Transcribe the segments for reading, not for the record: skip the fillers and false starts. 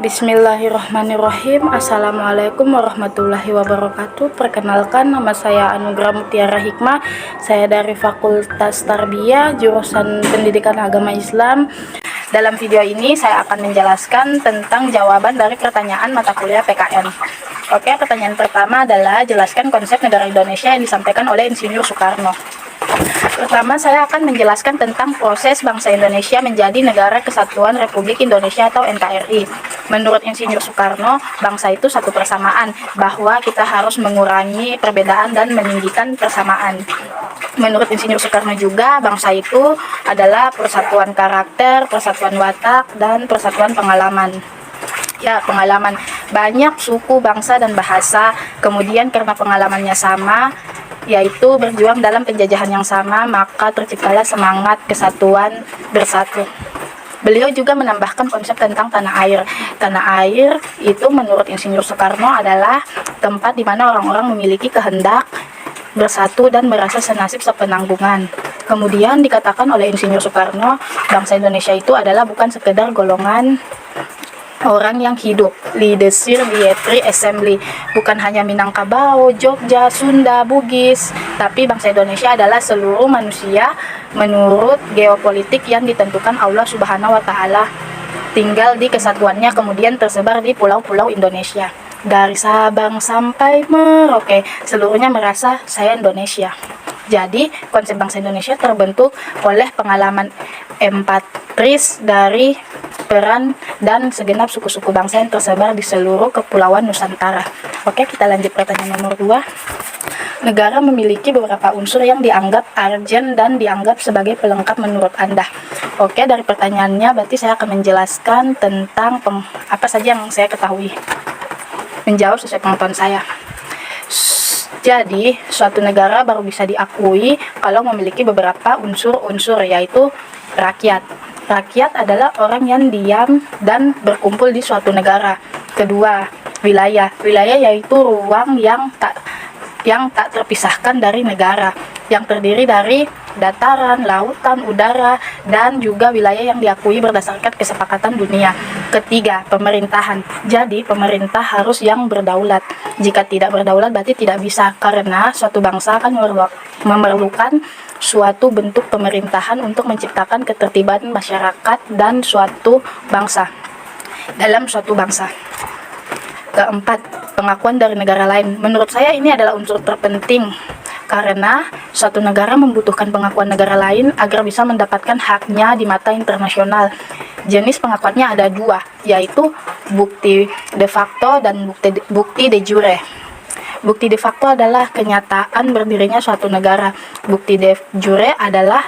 Bismillahirrahmanirrahim. Assalamualaikum warahmatullahi wabarakatuh. Perkenalkan, nama saya Anugrah Mutiara Hikmah. Saya dari Fakultas Tarbiyah, jurusan Pendidikan Agama Islam. Dalam video ini saya akan menjelaskan tentang jawaban dari pertanyaan mata kuliah PKN. Oke, pertanyaan pertama adalah jelaskan konsep negara Indonesia yang disampaikan oleh Insinyur Soekarno. Pertama, saya akan menjelaskan tentang proses bangsa Indonesia menjadi Negara Kesatuan Republik Indonesia atau NKRI. Menurut Insinyur Soekarno, bangsa itu satu persamaan, bahwa kita harus mengurangi perbedaan dan meninggikan persamaan. Menurut Insinyur Soekarno juga, bangsa itu adalah persatuan karakter, persatuan watak, dan persatuan pengalaman. Ya, pengalaman. Banyak suku, bangsa, dan bahasa, kemudian karena pengalamannya sama, yaitu berjuang dalam penjajahan yang sama, maka terciptalah semangat kesatuan bersatu. Beliau juga menambahkan konsep tentang tanah air. Tanah air itu menurut Insinyur Soekarno adalah tempat di mana orang-orang memiliki kehendak bersatu dan merasa senasib sepenanggungan. Kemudian dikatakan oleh Insinyur Soekarno, bangsa Indonesia itu adalah bukan sekedar golongan orang yang hidup di Desir Bietri Assembly, bukan hanya Minangkabau, Jogja, Sunda, Bugis, tapi bangsa Indonesia adalah seluruh manusia menurut geopolitik yang ditentukan Allah Subhanahu wa Ta'ala, tinggal di kesatuannya, kemudian tersebar di pulau-pulau Indonesia. Dari Sabang sampai Merauke, seluruhnya merasa saya Indonesia. Jadi, konsep bangsa Indonesia terbentuk oleh pengalaman empatris dari peran dan segenap suku-suku bangsa yang tersebar di seluruh kepulauan Nusantara. Oke, kita lanjut pertanyaan nomor 2. Negara memiliki beberapa unsur yang dianggap urgent dan dianggap sebagai pelengkap menurut Anda. Oke, dari pertanyaannya berarti saya akan menjelaskan tentang apa saja yang saya ketahui. Menjawab sesuai pengetahuan saya. Jadi, suatu negara baru bisa diakui kalau memiliki beberapa unsur-unsur, yaitu rakyat. Rakyat adalah orang yang diam dan berkumpul di suatu negara. Kedua, wilayah. Wilayah yaitu ruang yang tak terpisahkan dari negara, yang terdiri dari dataran, lautan, udara, dan juga wilayah yang diakui berdasarkan kesepakatan dunia. Ketiga, pemerintahan. Jadi, pemerintah harus yang berdaulat. Jika tidak berdaulat berarti tidak bisa, karena suatu bangsa akan memerlukan suatu bentuk pemerintahan untuk menciptakan ketertiban masyarakat dan suatu bangsa dalam suatu bangsa. Keempat, pengakuan dari negara lain. Menurut saya ini adalah unsur terpenting, karena suatu negara membutuhkan pengakuan negara lain agar bisa mendapatkan haknya di mata internasional. Jenis pengakuannya ada dua, yaitu bukti de facto dan bukti de jure. Bukti de facto adalah kenyataan berdirinya suatu negara. Bukti de jure adalah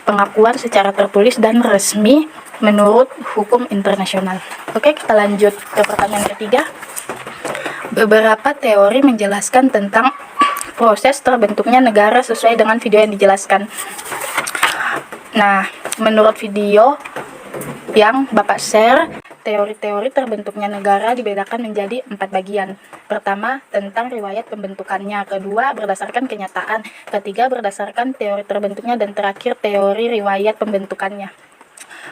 pengakuan secara tertulis dan resmi menurut hukum internasional. Oke, kita lanjut ke pertanyaan ketiga. Beberapa teori menjelaskan tentang proses terbentuknya negara sesuai dengan video yang dijelaskan. Nah, menurut video yang Bapak share, teori-teori terbentuknya negara dibedakan menjadi 4 bagian. Pertama, tentang riwayat pembentukannya. Kedua, berdasarkan kenyataan. Ketiga, berdasarkan teori terbentuknya. Dan terakhir, teori riwayat pembentukannya.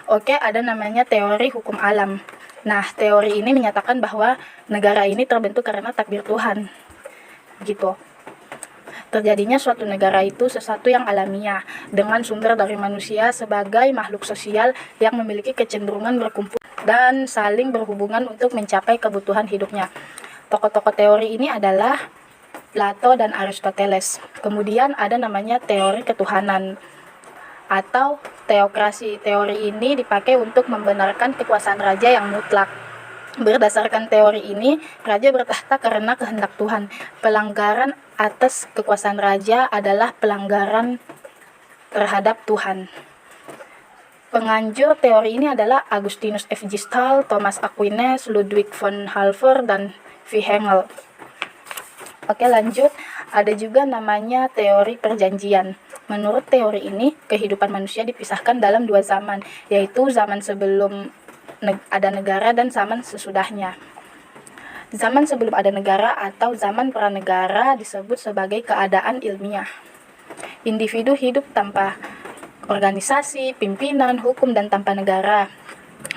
Oke, ada namanya teori hukum alam. Nah, teori ini menyatakan bahwa negara ini terbentuk karena takdir Tuhan. Gitu. Terjadinya suatu negara itu sesuatu yang alamiah, dengan sumber dari manusia sebagai makhluk sosial yang memiliki kecenderungan berkumpul dan saling berhubungan untuk mencapai kebutuhan hidupnya. Tokoh-tokoh teori ini adalah Plato dan Aristoteles. Kemudian ada namanya teori ketuhanan atau teokrasi. Teori ini dipakai untuk membenarkan kekuasaan raja yang mutlak. Berdasarkan teori ini, raja bertahta karena kehendak Tuhan. Pelanggaran atas kekuasaan raja adalah pelanggaran terhadap Tuhan. Penganjur teori ini adalah Augustinus F. Gistal, Thomas Aquinas, Ludwig von Halver, dan V. Hegel. Oke, lanjut. Ada juga namanya teori perjanjian. Menurut teori ini, kehidupan manusia dipisahkan dalam 2 zaman, yaitu zaman sebelum ada negara dan zaman sesudahnya. Zaman sebelum ada negara atau zaman pranegara disebut sebagai keadaan ilmiah. Individu hidup tanpa organisasi, pimpinan, hukum, dan tanpa negara.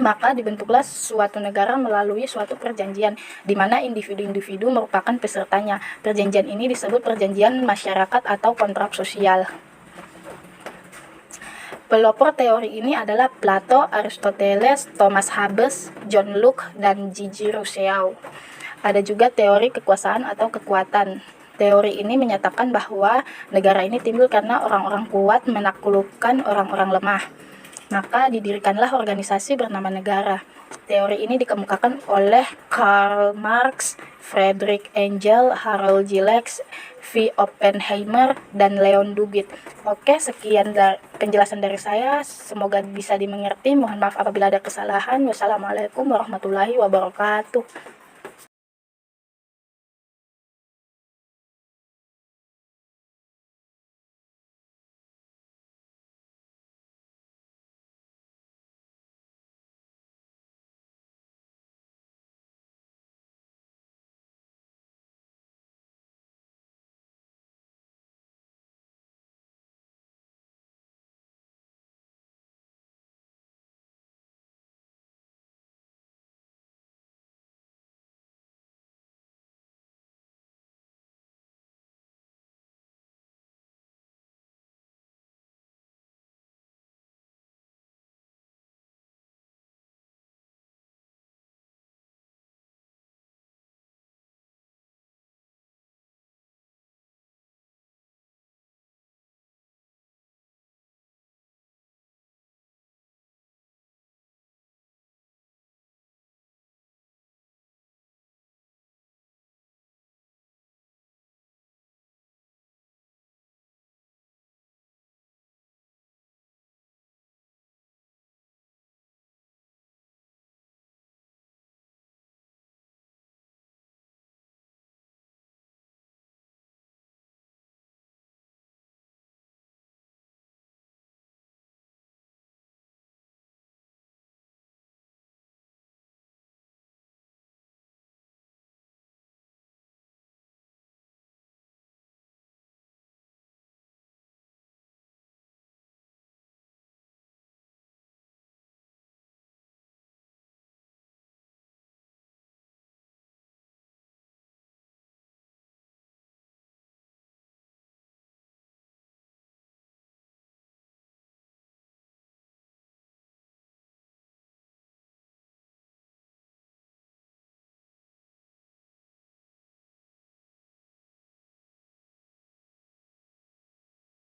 Maka dibentuklah suatu negara melalui suatu perjanjian, di mana individu-individu merupakan pesertanya. Perjanjian ini disebut perjanjian masyarakat atau kontrak sosial. Pelopor teori ini adalah Plato, Aristoteles, Thomas Hobbes, John Locke, dan Gigi Rousseau. Ada juga teori kekuasaan atau kekuatan. Teori ini menyatakan bahwa negara ini timbul karena orang-orang kuat menaklukkan orang-orang lemah. Maka didirikanlah organisasi bernama negara. Teori ini dikemukakan oleh Karl Marx, Friedrich Engels, Harold Gilles, V. Oppenheimer, dan Leon Duguid. Oke, sekian penjelasan dari saya. Semoga bisa dimengerti. Mohon maaf apabila ada kesalahan. Wassalamualaikum warahmatullahi wabarakatuh.